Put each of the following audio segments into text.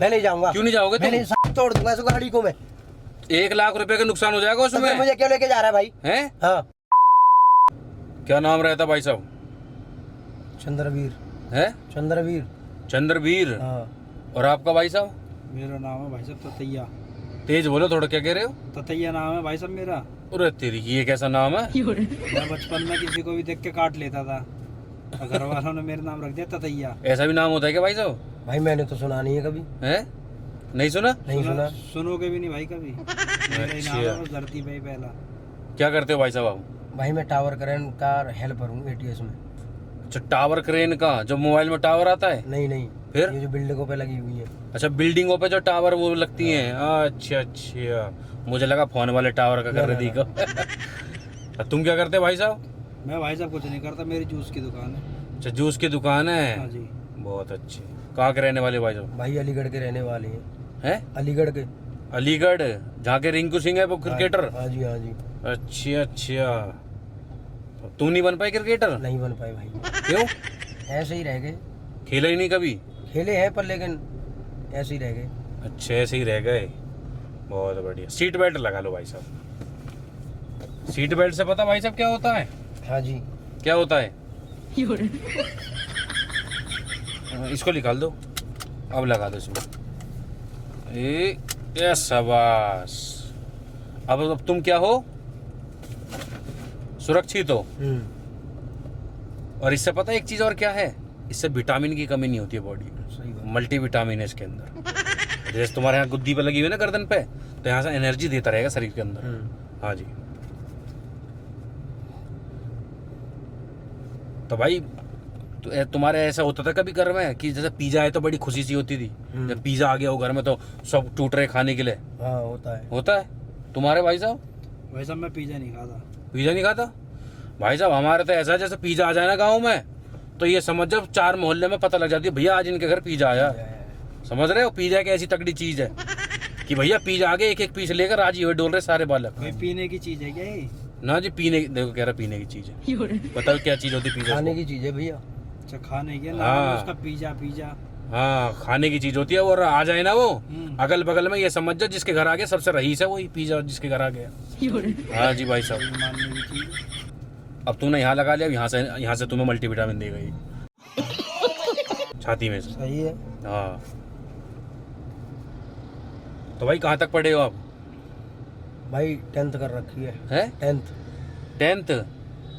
मैं नहीं जाऊंगा। क्यों नहीं जाओगे तुम? मैंने तोड़ दूंगा इस गाड़ी को मैं। 1 लाख रुपए का नुकसान हो जाएगा तो उसमें। मुझे क्यों लेके जा रहा है भाई? हैं? हाँ। क्या नाम रहता भाई साहब? चंद्रवीर। है? चंद्रवीर। चंद्रवीर। हाँ। और आपका भाई साहब? मेरा नाम है भाई साहब ततैया। तेज बोलो थोड़ा, क्या कह रहे हो? ततैया नाम है भाई साहब मेरा। अरे तेरी, ये कैसा नाम है? मैं बचपन में किसी को भी देख के काट लेता था, तो घर वालों ने मेरा नाम रख दिया ततैया। ऐसा भी नाम होता है क्या भाई साहब? भाई मैंने तो सुना नहीं है कभी। है? नहीं सुना? नहीं सुना। सुनोगे भी नहीं भाई कभी। मेरा ही नाम है बस धरती पे ही पहला। क्या करते हो भाई साहब आप? भाई मैं टावर करेंट का हेल्पर हूँ एटीएस में। अच्छा, टावर क्रेन का, जो मोबाइल में टावर आता है? नहीं नहीं, फिर? ये जो बिल्डिंगों पे लगी हुई है। अच्छा, बिल्डिंगों पे जो टावर वो लगती हैं। अच्छा अच्छा, मुझे लगा फोन वाले टावर का कर रहे थी को। तुम क्या करते हो भाई साहब? मैं भाई साहब कुछ नहीं करता, मेरी जूस की दुकान है। अच्छा, जूस की दुकान हाँ है। जी। बहुत अच्छे। कहाँ के रहने वाले भाई साहब? भाई अलीगढ़ के रहने वाले हैं। हैं? अलीगढ़ के। अलीगढ़, जहाँ के रिंकू सिंह है वो क्रिकेटर? हाँ जी हाँ जी। अच्छा अच्छा, तुम नहीं बन पाए क्रिकेटर? नहीं बन पाए भाई। क्यों? ऐसे ही रह गए। खेला ही नहीं कभी? खेले हैं पर लेकिन ऐसे ही रह गए। अच्छे, ऐसे ही रह गए। बहुत बढ़िया। सीट बेल्ट लगा लो भाई साहब। सीट बेल्ट से पता भाई साहब क्या होता है? हाँ जी। क्या होता है? इसको निकाल दो, अब लगा दो इसमें। ये शाबाश। अब तुम क्या हो? सुरक्षित हो। और इससे पता है एक चीज और क्या है? इससे विटामिन की कमी नहीं होती है बॉडी में। सही बात। मल्टी विटामिन है इसके अंदर। जैसे तुम्हारे यहाँ गुद्दी पे लगी हुई है ना गर्दन पे, तो यहाँ से एनर्जी देता रहेगा शरीर के अंदर। हाँ जी। तो भाई तुम्हारे ऐसा होता था कभी घर में कि जैसे पिज्जा है तो बड़ी खुशी सी होती थी, जब पिज्जा आ गया हो घर में तो सब टूट रहे खाने के लिए? हाँ होता है। होता है तुम्हारे भाई साहब? भाई साहब मैं पिज्जा नहीं खाता। पिज्जा नहीं खाता? भाई साहब हमारे तो ऐसा है, जैसे पिज्जा आ जाए ना गाँव में तो ये समझ जाओ 4 मोहल्ले में पता लग जाती है भैया आज इनके घर पिज्जा आया। समझ रहे हो? पिज्जा एक ऐसी तगड़ी चीज है कि भैया पिज्जा आ गया, एक एक पीस लेकर राजी हुए डोल रहे सारे बालक। भाई पीने की चीज है क्या ये? ना जी, पीने, देखो कह रहा पीने की चीज है। बताओ क्या चीज होती है पिज्जा? खाने की चीज है भैया। अच्छा खाने की ना, हाँ। उसका पिज्जा पिज्जा। हाँ, खाने की चीज होती है। और आ जाए ना वो अगल बगल में, ये समझ जाओ जिसके घर आ गया सबसे रईस है वही पिज्जा जिसके घर आ गया। हाँ जी भाई साहब। मानने की चीज। अब तुमने यहाँ लगा लिया, यहाँ से तुम्हें मल्टीविटामिन दी गई छाती में से। सही है। हाँ। तो भाई कहाँ तक पढ़े हो आप? भाई 10th कर रखी है। हैं? 10th। 10th?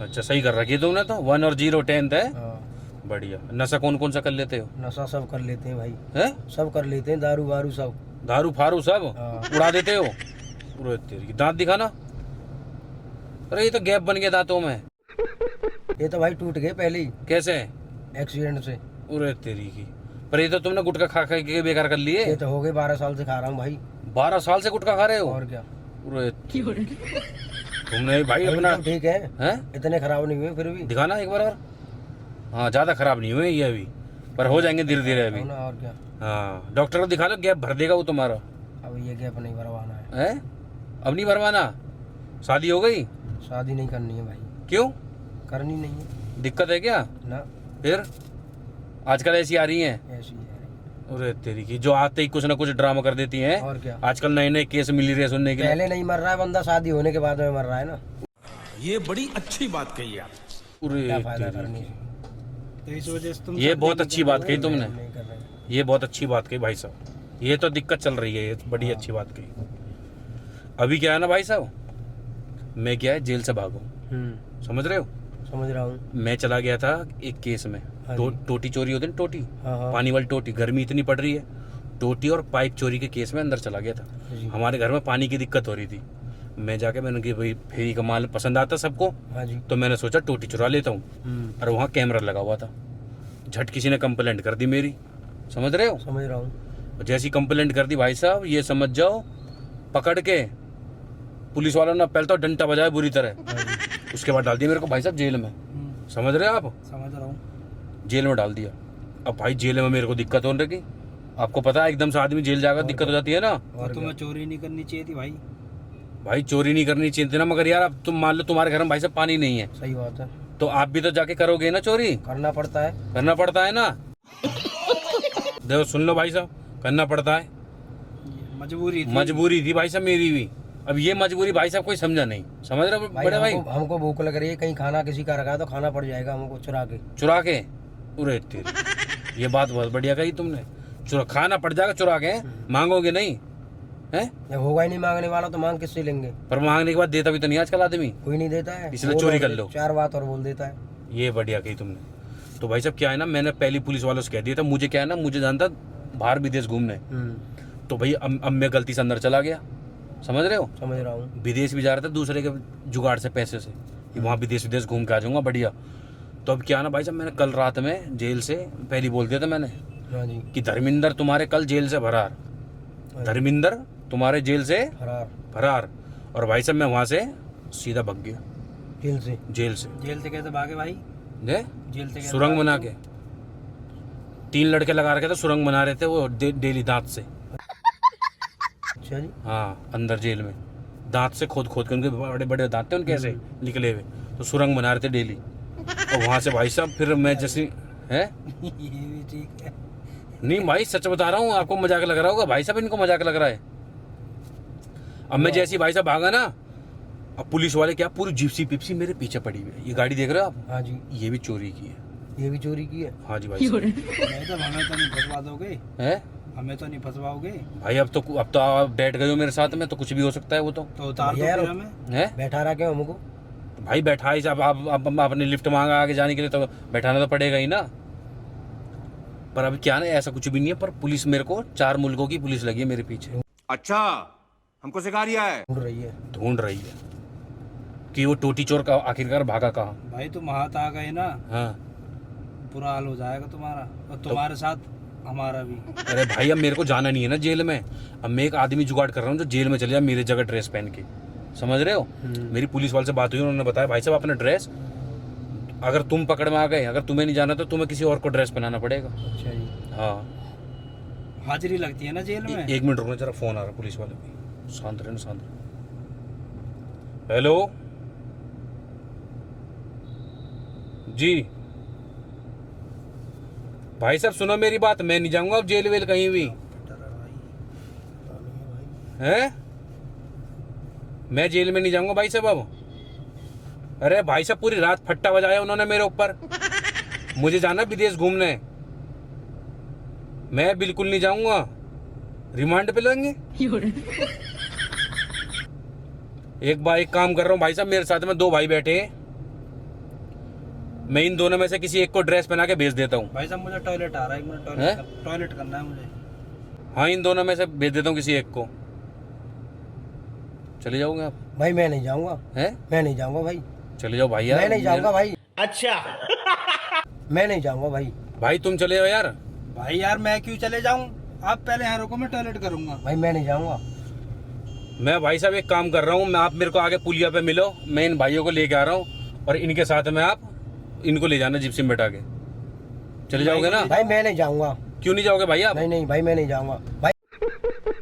अच्छा, सही कर रखी है तुमने तो। 1 और 0 10th है। हाँ। बढ़िया। नशा कौन कौन सा कर लेते हो? नशा सब कर लेते हैं भाई। हैं? सब कर लेते हैं, दारू वारू सब। दारू फारू सब हाँ। उड़ा देते हो? पूरे तेरी दांत दिखाना। अरे ये तो गैप बन गया दांतों में। ये तो भाई टूट गए पहले ही कैसे? एक्सीडेंट से। पूरे तेरी की। पर ये तो तुमने गुटखा खा खा के बेकार कर लिए। ये तो हो गए 12 साल से खा रहा हूँ भाई। 12 साल से गुटखा खा रहे हो? और क्या। पूरे तुमने भाई अपना। एकदम ठीक है। हैं? इतने खराब नहीं हुए फिर भी। दिखाना एक बार और। हाँ, ज्यादा खराब नहीं हुए ये अभी, पर हो जाएंगे धीरे धीरे अभी। हो ना, और क्या। हाँ, डॉक्टर को दिखा लो, गैप भर देगा वो तुम्हारा। अब ये गैप नहीं भरवाना है। है? अब नहीं भरवाना? शादी हो गई? शादी नहीं करनी है भाई। क्यों? करनी नहीं है दिक्कत है क्या? ना। फिर आजकल ऐसी आ रही हैं? ऐसी है। अरे तेरी की, जो आते ही कुछ ना कुछ ड्रामा कर देती हैं। और क्या। आजकल नए नए केस मिल रहे हैं सुनने के लिए। पहले नहीं मर रहा है बंदा, शादी होने के बाद में मर रहा है ना। ये बड़ी अच्छी बात कही आप। अरे क्या फायदा तेरी करने की। से। तो इस वजह से तुम ये बहुत अच्छी बात कही तुमने। नहीं कर रहे। ये बहुत अच्छी बात कही भाई साहब। ये तो दिक्कत चल रही है, ये तो बड़ी अच्छी बात कही। अभी क्या है ना भाई साहब, मैं क्या है जेल से भागू। समझ रहे हो? समझ रहा हूँ। मैं चला गया था एक केस में। हाँ जी। टोटी चोरी होती है ना, टोटी, हाँ हाँ। पानी वाली टोटी। गर्मी इतनी पड़ रही है, टोटी और पाइप चोरी के केस में अंदर चला गया था। जी। हमारे घर में पानी की दिक्कत हो रही थी। मैं जाके मैंने कहा भाई फेरी का माल पसंद आता सबको, हाँ जी। तो मैंने सोचा टोटी चुरा लेता हूँ। और वहाँ कैमरा लगा हुआ था। झट किसी ने कंप्लेंट कर दी मेरी। समझ रहे हो? समझ रहा हूँ। जैसी कंप्लेंट कर दी भाई साहब, ये समझ जाओ पकड़ के पुलिस वालों ने पहले तो डंडा बजाया बुरी तरह, उसके बाद डाल दिया मेरे को भाई साहब जेल में। समझ रहे हो आप? समझ रहा हूँ। जेल में डाल दिया। अब भाई जेल में मेरे को दिक्कत होने लगी। आपको पता है एकदम से आदमी जेल जाकर दिक्कत हो जाती है ना। और तुम्हें चोरी नहीं करनी चाहिए थी भाई। भाई चोरी नहीं करनी चाहिए थी ना, मगर यार अब तुम मान लो तुम्हारे घर में भाई साहब पानी नहीं है, सही बात है। तो आप भी तो जाके करोगे ना चोरी। करना पड़ता है। करना पड़ता है ना। देखो सुन लो भाई साहब, करना पड़ता है, मजबूरी थी। मजबूरी थी भाई साहब मेरी भी। अब ये मजबूरी भाई साहब कोई समझा नहीं, समझ रहे हो बड़े भाई? हमको भूख लग रही है, कहीं खाना किसी का रखा है तो खाना पड़ जाएगा हमको चुरा के। उरे तेरी, ये बात बहुत बढ़िया कही तुमने, खाना पड़ जाएगा चुरा के, मांगोगे नहीं है? जब होगा ही नहीं मांगने वाला तो मांग किससे लेंगे? पर मांगने के बाद देता भी तो नहीं आजकल आदमी, कोई नहीं देता है, इसलिए चोरी कर लो। 4 बात और बोल देता है। ये बढ़िया कही तुमने। तो भाई साहब क्या है ना, मैंने पहली पुलिस वालों से कह दिया था, मुझे क्या है ना, मुझे जानता बाहर विदेश घूमने, तो भाई अब मैं गलती से अंदर चला गया, समझ रहे हो? समझ रहा हूँ। विदेश भी जा रहा था दूसरे के जुगाड़ से, पैसे से, कि वहाँ विदेश घूम के आ जाऊंगा बढ़िया। तो अब क्या ना भाई साहब, मैंने कल रात में जेल से पहले बोल दिया था मैंने हाँ जी, कि धर्मिंदर तुम्हारे कल जेल से फरार, धर्मिंदर तुम्हारे जेल से फरार। और भाई साहब मैं वहाँ से सीधा भाग गया जेल से। जेल से कैसे भागे भाई? जेल से कैसे सुरंग भागे बना तू? के 3 लड़के लगा रखे थे, सुरंग बना रहे थे वो डेली दांत से। अच्छा जी। हाँ, अंदर जेल में दांत से खोद के, उनके बड़े बड़े दांत थे उनके ऐसे निकले हुए, तो सुरंग बना रहे थे डेली। और वहाँ से भाई साहब फिर मैं जैसे है ये भी ठीक है। नहीं भाई सच बता रहा हूँ, आपको मजाक लग रहा होगा भाई साहब, इनको मजाक लग रहा है। अब मैं जैसे ही भाई साहब भागा ना, अब पुलिस वाले क्या पूरी जिप्सी पिप्सी मेरे पीछे पड़ी हुई है। ये गाड़ी देख रहे हो आप? हाँ जी। ये भी चोरी की है। ये भी चोरी की है? हाँ जी भाई साहब। हमें तो नहीं फंसवा दोगे? हैं? हमें तो नहीं फंसवाओगे? भाई अब तो आप बैठ गए हो मेरे साथ में, तो कुछ भी हो सकता है वो तो उतार दो यार, फिर हमें। है बैठा रहा क्यों हमको? तो भाई बैठा ही आप आपने लिफ्ट मांगा आगे जाने के लिए, तो बैठाना तो पड़ेगा ही ना। पर अभी क्या ना, ऐसा कुछ भी नहीं है, पर पुलिस मेरे को 4 मुल्कों की पुलिस लगी है मेरे पीछे। अच्छा, हमको सिखा रिया है। ढूंढ रही है कि वो टोटी चोर का आखिरकार भागा कहाँ। भाई तुम हाथ आ गए ना, हाँ बुरा हाल हो जाएगा तुम्हारा, और तुम्हारे साथ हमारा भी। अरे भाई अब मेरे को जाना नहीं है ना जेल में, अब मैं एक आदमी जुगाड़ कर रहा हूँ जो जेल में चले जाए मेरे जगह ड्रेस पहन के, समझ रहे हो? मेरी पुलिस वाले से बात हुई, उन्होंने बताया भाई साहब अपना ड्रेस, अगर तुम पकड़ में आ गए, अगर तुम्हें नहीं जाना तो तुम्हें किसी और को ड्रेस पहनाना पड़ेगा। अच्छा जी। हाँ हाजिरी लगती है ना जेल में। 1 मिनट रुकना जरा, फोन आ रहा पुलिस वाले भी, शांत रहना शांत रहना। हेलो जी भाई साहब सुनो मेरी बात, मैं नहीं जाऊंगा अब जेल वेल कहीं भी, हैं? मैं जेल में नहीं जाऊंगा भाई साहब अब। अरे भाई साहब पूरी रात फट्टा बजाया उन्होंने मेरे ऊपर, मुझे जाना विदेश घूमने, मैं बिल्कुल नहीं जाऊंगा, रिमांड पे लेंगे। एक काम कर रहा हूँ भाई साहब, मेरे साथ में 2 भाई बैठे हैं, मैं इन दोनों में से किसी एक को ड्रेस पहना के भेज देता हूँ। भाई साहब मुझे टॉयलेट आ रहा है, एक मिनट टॉयलेट करना है मुझे। हाँ इन दोनों में से भेज देता हूँ किसी एक को, चले जाओगे आप? भाई मैं नहीं जाऊंगा। हैं? मैं नहीं जाऊंगा भाई। चले जाओ भाई यार। मैं नहीं जाऊंगा भाई। अच्छा, मैं नहीं जाऊंगा भाई। भाई तुम चले जाओ यार। भाई यार मैं क्यों चले जाऊं? आप पहले यहाँ रुको, मैं टॉयलेट करूंगा। भाई मैं नहीं जाऊंगा। मैं भाई साहब एक काम कर रहा हूँ, मैं आप मेरे को आगे पुलिया पे मिलो, मैं इन भाइयों को लेके आ रहा हूँ, और इनके साथ में आप इनको ले जाना जिप्सी में बैठा के, चले जाओगे ना? भाई मैं नहीं जाऊंगा। क्यों नहीं जाओगे भाई आप? नहीं भाई मैं नहीं जाऊंगा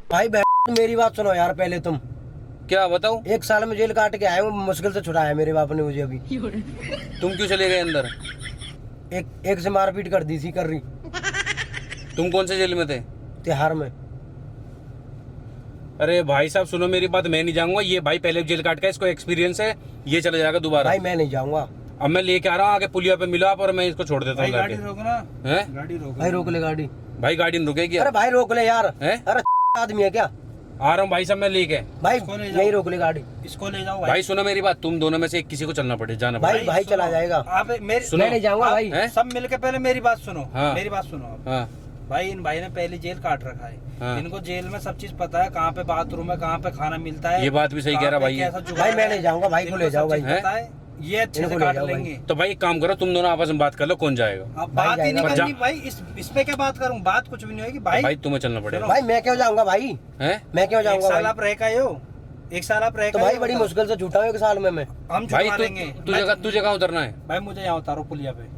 भाई मेरी बात सुनो यार पहले तुम। क्या बताओ? 1 साल में जेल काट के आए हूँ, मुश्किल से छुड़ाया मेरे बाप ने मुझे। अभी तुम क्यों चले गए अंदर? एक से मारपीट कर दी थी, कर रही। तुम कौन से जेल में थे? तिहाड़ में। अरे भाई साहब सुनो मेरी बात, मैं नहीं जाऊंगा, ये भाई पहले जेल काट का इसको एक्सपीरियंस है, ये चले जाएगा दोबारा। भाई मैं नहीं जाऊंगा। अब मैं लेके आ रहा हूँ आगे पुलिया पे मिलो आप, और मैं इसको छोड़ देता हूँ गाड़ी लाके। रोकना, हैं? गाड़ी रोक। भाई रोक ले गाड़ी। भाई गाड़ी नहीं रुकेगी। अरे भाई रोक ले यार। हैं? अरे आदमी है क्या? आ रहा हूँ भाई साहब मैं लेके। भाई इसको ले जाओ। यही रोक ले गाड़ी। इसको ले जाओ भाई सुनो मेरी बात, तुम दोनों में से एक किसी को चलना पड़े, जाना भाई पड़े। भाई सुनो, चला जाएगा। आप मेरी सुनो। मैं नहीं जाऊंगा आप- भाई। हैं? सब मिलके पहले मेरी बात सुनो। हाँ। मेरी बात सुनो आप। हाँ भाई इन भाई ने पहले जेल काट रखा है। हाँ। इनको जेल में सब चीज पता है, कहाँ पे बाथरूम है, कहाँ पे खाना मिलता है। ये बात भी सही कह रहा भाई। भाई मैं नहीं जाऊंगा भाई को ले जाओ भाई। पता है, ये अच्छे इनको से ले काट जाओ भाई। लेंगे। तो भाई एक काम करो, तुम दोनों आपस में बात कर लो कौन जाएगा। अब भाई बात ही नहीं जाएगा। करनी भाई, इस पे क्या बात करूं? बात कुछ भी नहीं होगी भाई। भाई तुम्हें चलना पड़ेगा। भाई मैं क्यों जाऊंगा भाई? हैं? मैं क्यों एक जाऊंगा साल भाई? आप रह गए हो, 1 साल आप रह तो गए भाई हो, बड़ी बताओ। मुश्किल से छूटा हूँ 1 साल में मैं। हम भाई छुड़वा लेंगे। तुझे कहाँ उतरना है? भाई मुझे यहाँ उतारो पुलिया पे।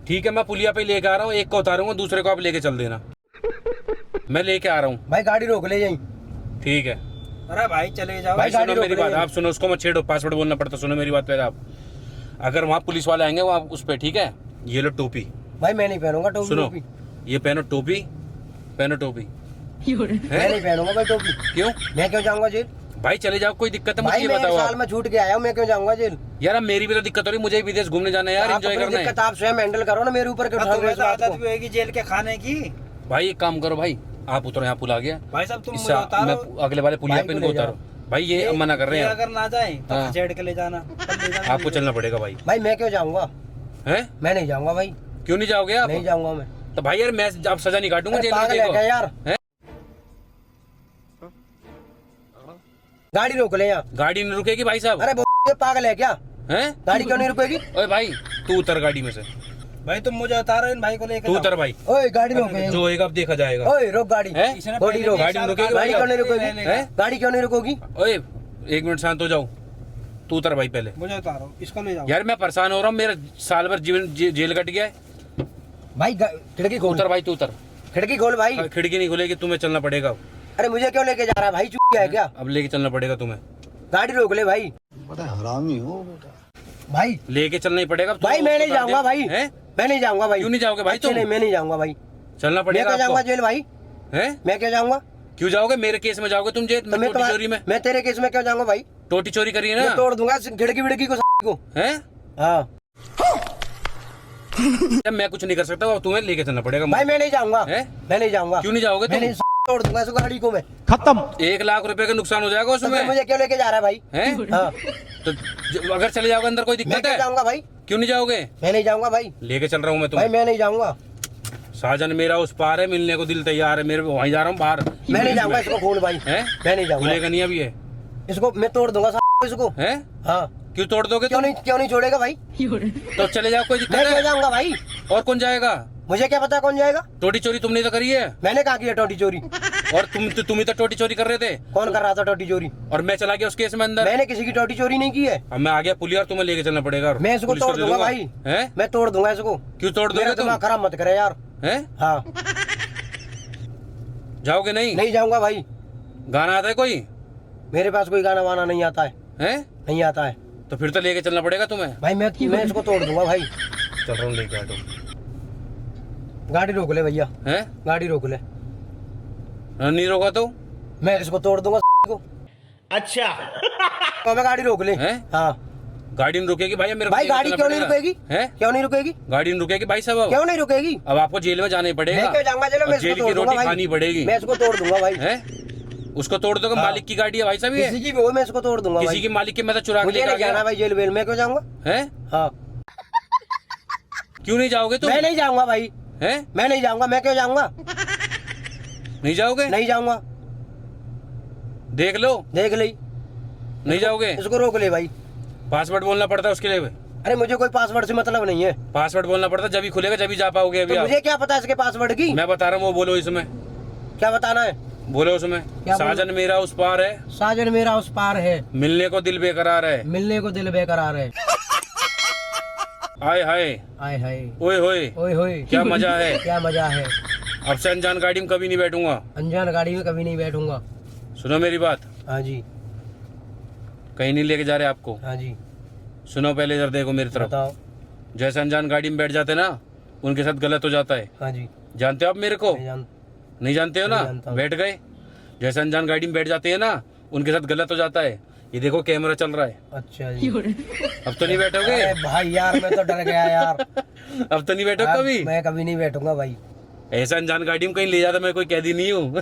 ठीक है मैं पुलिया पे लेके आ रहा हूँ, एक को उतारूंगा, दूसरे को आप लेके चल देना। मैं लेके आ रहा हूँ। भाई गाड़ी रोक ले जाई। ठीक है अरे भाई चले जाओ। भाई गाड़ी सुनो रोक मेरी ले बात, जाइए। आप सुनो, उसको मत छेड़ो, पासवर्ड बोलना पड़ता। सुनो मेरी बात पहले आप, अगर वहाँ पुलिस वाले आएंगे वहाँ उस पे, ठीक है? ये लो टोपी, भाई मैं नहीं पहनूंगा टोपी। सुनो टोपी। ये पहनो टोपी, पहनो टोपी, मैं नहीं पहनूंगा भाई टोपी। क्यों मैं क्यों जाऊंगा जेल? भाई? चले जाओ, कोई दिक्कत है? मुझे भाई ये मैं एक बताओ साल आप। में छूट के आया हूँ, मैं क्यों जाऊंगा जेल? यार अब मेरी भी तो दिक्कत हो रही, मुझे भी विदेश घूमने जाना है यार, आप एंजॉय अपनी करना है। दिक्कत आप स्वयं हैंडल करो ना, मेरे ऊपर क्यों अब उठा रहे हो तुम्हें इस तो बात आदत को? भी होगी जेल के खाने की। भाई एक काम करो भाई, आप उतरो, यहाँ पुल आ गया, भाई साहब तुम इससे मुझे उतारो। मैं अगले वाले पुलिया भाई पे को इनको ले उतारो। भाई ये मना कर रहे ये हैं, अगर ना जाए तो हाँ। खसेड़ के ले जाना, तब ले जाना। आपको चलना पड़ेगा भाई। भाई मैं क्यों जाऊंगा? हैं? मैं नहीं जाऊंगा भाई, क्यों नहीं जाओगे आप? नहीं जाऊंगा मैं। तो भाई यार मैं अब सजा नहीं काटूंगा अरे जेल में, पागल है देखो। क्या यार? हैं? गाड़ी रोक ले यहाँ। गाड़ी नहीं रुकेगी भाई साहब? अरे ये पागल है क्या? हैं? गाड़ी क्यों नहीं रुकेगी? ओए भाई तू उतर गाड़ी में से, भाई तुम मुझे उतारो, इन भाई को लेकर तू जाओ। उतर भाई, ओए गाड़ी रोक जो होएगा अब देखा जाएगा। ओए रोक गाड़ी। हैं? इसने गाड़ी पहले रोक। भी गाड़ी में रुकेगी गाड़ी भाई? क्यों नहीं रुकेगी? हैं? गाड़ी क्यों नहीं रुकोगी? ओए एक मिनट शांत हो जाओ, तू उतर भाई पहले। मुझे उतारो, इसको ले जाओ। यार मैं परेशान हो रहा हूँ, मेरा साल भर जीवन जेल कट गया है। भाई खिड़की खोल, उतर भाई, तू उतर। खिड़की खोल भाई। खिड़की नहीं खुलेगी, तुम्हें चलना पड़ेगा। अरे मुझे क्यों लेके जा रहा है भाई? चुप है क्या? अब लेके चलना पड़ेगा तुम्हें, गाड़ी रोक ले भाई। बड़ा हरामी हो बेटा। भाई लेके चलना ही पड़ेगा। अब भाई तुम मैं नहीं उतार जाऊंगा दे। भाई, हैं? मैं नहीं जाऊंगा भाई। क्यों नहीं जाओगे भाई अच्छे तुम? नहीं, मैं नहीं जाऊंगा भाई। चलना मैं पड़ेगा क्यों जाऊंगा आपको। जेल भाई? हैं? मैं क्यों जाऊंगा? क्यों जाओगे? मेरे केस में जाओगे तुम जेल तो में, मैं टोटी चोरी में। मैं तेरे केस में क्यों जाऊंगा भाई? टोटी चोरी करी है मैं ना? तोड़ दूंगा खिड़की विड़की को। हैं? हाँ जब मैं कुछ नहीं कर सकता, अब तुम्हें लेके चलना पड़ेगा। भाई मैं नहीं जाऊंगा, हैं? मैं नहीं जाऊंगा। क्यों नहीं जाओगे मैं तुम? नहीं तोड़ दूंगा इस गाड़ी को मैं। 1 लाख रुपए का नुकसान हो जाएगा तो उसमें। फिर मुझे क्यों लेके जा रहा है भाई? हैं? हाँ तो अगर चले जाओगे अंदर कोई मैं दिक्कत क्यों है? जाऊंगा भाई? क्यों नहीं जाओगे? मैं नहीं जाऊंगा भाई। लेके चल रहा हूँ मैं भाई तुम्हें। मैं नहीं जाऊंगा, साजन मेरा उस पार है, मिलने को दिल तैयार है, मेरे वहीं जा रहा हूँ बाहर। मैं नहीं जाऊंगा। इसको खोल भाई, हैं? मैं नहीं जाऊंगा। खुलेगा नहीं अभी है? इसको मैं तोड़ दूंगा इसको। हैं? हाँ क्यों तोड़ दोगे तुम? क्यों नहीं छोड़ेगा भाई? तो चले जाओ, कोई मैं दिक्कत क्यों है? जाऊंगा भाई? और कौन जाएगा? मुझे क्या पता कौन जाएगा? टोटी चोरी तुमने तो करी है, मैंने कहा किया टोटी चोरी? और तुम ही तो टोटी चोरी कर रहे थे, कौन कर रहा था टोटी चोरी? और मैं चला गया उस केस में अंदर। मैंने किसी की टोटी चोरी नहीं की है। अब मैं आ गया पुलिस, और तुम्हें लेके चलना पड़ेगा। और मैं इसको पुलिस को तोड़ दे दूंगा भाई। हैं? मैं तोड़ दूंगा इसको। क्यों तोड़ मेरा दोगे तुम? दिमाग खराब मत करे यार। हैं? हाँ जाओगे नहीं? नहीं जाऊंगा भाई। गाना आता है कोई? मेरे पास कोई गाना वाना नहीं आता है, हैं? नहीं आता है तो फिर तो लेके चलना पड़ेगा तुम्हें। भाई। मैं इसको तोड़ दूंगा भाई। चल रहा हूँ लेके ऑटो। गाड़ी रोक ले भैया, हैं? गाड़ी रोक ले। नहीं रोका तो? मैं इसको तोड़ दूंगा को। अच्छा। तो मैं गाड़ी रोक ले। हैं? हाँ गाड़ी नहीं रुकेगी भाई, मेरे को भाई लेके गाड़ी चलना क्यों नहीं पड़ेगा। रुकेगी? हैं? क्यों नहीं रुकेगी? गाड़ी नहीं रुकेगी भाई साहब। क्यों नहीं रुकेगी? अब आपको जेल में जाना ही पड़ेगा। मैं क्यों जाऊंगा जेल में? और मैं जेल इसको की तोड़ दूंगा रोटी भाई। खानी पड़ेगी। मैं इसको तोड़ दूंगा भाई। हैं? उसको तोड़ दोगे? हाँ। मालिक की गाड़ी है भाई साहब ये। किसी की भी हो मैं इसको तोड़ दूंगा किसी भाई। की मालिक की, मैं तो चुरा के मुझे लेके आ नहीं जाना गया। भाई जेल वेल में, क्यों जाऊंगा? हैं? हाँ क्यों नहीं जाओगे तुम? मैं नहीं जाऊंगा भाई, हैं? मैं नहीं जाऊंगा। मैं क्यों जाऊंगा? नहीं जाओगे? नहीं जाऊंगा। देख लो, देख ली, नहीं जाओगे। इसको रोक ले भाई। पासवर्ड बोलना पड़ता है उसके लिए। अरे मुझे कोई पासवर्ड से मतलब नहीं है। पासवर्ड बोलना पड़ता है, जब ही खुलेगा जब ही जा पाओगे। अभी तो आप, मुझे क्या पता इसके पासवर्ड की? मैं बता रहा हूँ, वो बोलो इसमें, क्या बताना है? बोलो उसमें। क्या बोलूं? साजन मेरा उस पार है, साजन मेरा उस पार है, मिलने को दिल बेकरार है। मिलने को दिल बेकरार है। आय हाय, आय हाय, ओए होए, ओए होए, क्या मजा है। क्या मजा है। अब से अनजान गाड़ी में कभी नहीं बैठूंगा। अनजान गाड़ी में कभी नहीं बैठूंगा। सुनो मेरी बात, हाँ जी, कहीं नहीं लेके जा रहे आपको। हाँ जी, सुनो पहले इधर देखो मेरी तरफ। बताओ। जैसे अनजान गाड़ी में बैठ जाते ना, उनके साथ गलत हो जाता है। हाँ जी, जानते हो आप मेरे को? नहीं जानते हो ना? नहीं जानता हूँ। बैठ गए। जैसे अनजान गाड़ी में बैठ जाते हैं ना, उनके साथ गलत हो जाता है। ये देखो कैमरा चल रहा है। अच्छा जी। अब तो नहीं बैठोगे? अरे भाई यार मैं तो डर गया यार। अब तो नहीं बैठोगे यार, कभी? मैं कभी नहीं बैठूंगा भाई। ऐसा अनजान गाड़ी में कहीं ले जाता, मैं कोई कैदी नहीं हूँ।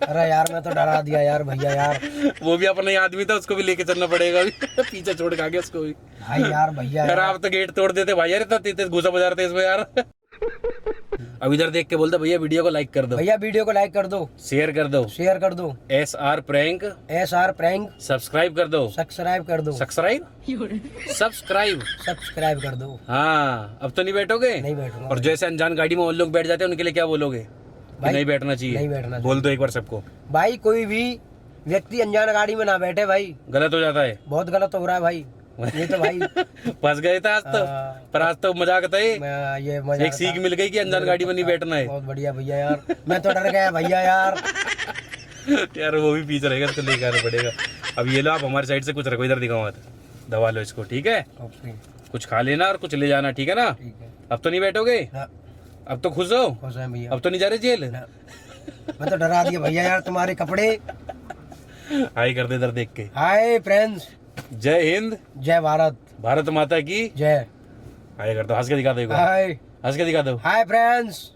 अरे यार मैं तो डरा दिया यार भैया यार। वो भी अपना ही आदमी था, उसको भी लेके चलना पड़ेगा अभी। पीछे छोड़ के आ गया उसको भी। भाई यार भैया यार यार। आप तो गेट तोड़ देते भाई यार, इतना तेज घुसा बजा रहे थे इसमें यार। अब इधर देख के बोलते भैया वीडियो को लाइक कर दो, भैया वीडियो को लाइक कर दो, शेयर कर दो, शेयर कर दो, SR prank SR prank subscribe कर दो। सब्सक्राइब कर दो, सब्सक्राइब सब्सक्राइब सब्सक्राइब कर दो। हाँ, अब तो नहीं बैठोगे? नहीं बैठूंगा। और जैसे अनजान गाड़ी में और लोग बैठ जाते हैं, उनके लिए क्या बोलोगे? कि भाई, नहीं बैठना चाहिए? नहीं बैठना चाहिए। बोल दो एक बार सबको। भाई कोई भी व्यक्ति अनजान गाड़ी में ना बैठे भाई, गलत हो जाता है। बहुत गलत हो रहा है भाई। ये तो भाई फंस गए थे आज तो, हाँ। पर आज तो मजाक था ये। ये मजा एक सीख मिल गई कि अनजान गाड़ी में नहीं बैठना है। बहुत बढ़िया भैया यार। मैं तो डर गया भैया यार। यार वो भी पीछे रहेगा तो लेके आना पड़ेगा। अब ये लो, आप हमारी साइड से कुछ रखो, इधर दिखाओ मत, दबा लो इसको, ठीक है? ओके, कुछ खा लेना और कुछ ले जाना, ठीक है ना? ठीक है। अब तो नहीं बैठोगे? हाँ, अब तो खुश हो? खुश हैं भैया। अब तो नहीं जा रहे जेल? ना। मैं तो डरा दिया भैया यार तुम्हारे कपड़े। हाय कर दे इधर देख के। हाय फ्रेंड्स, जय हिंद, जय भारत, भारत माता की जय। हाय कर दो, हंस के दिखा दो एक बार, हाय हंस के दिखा दो। Hi friends.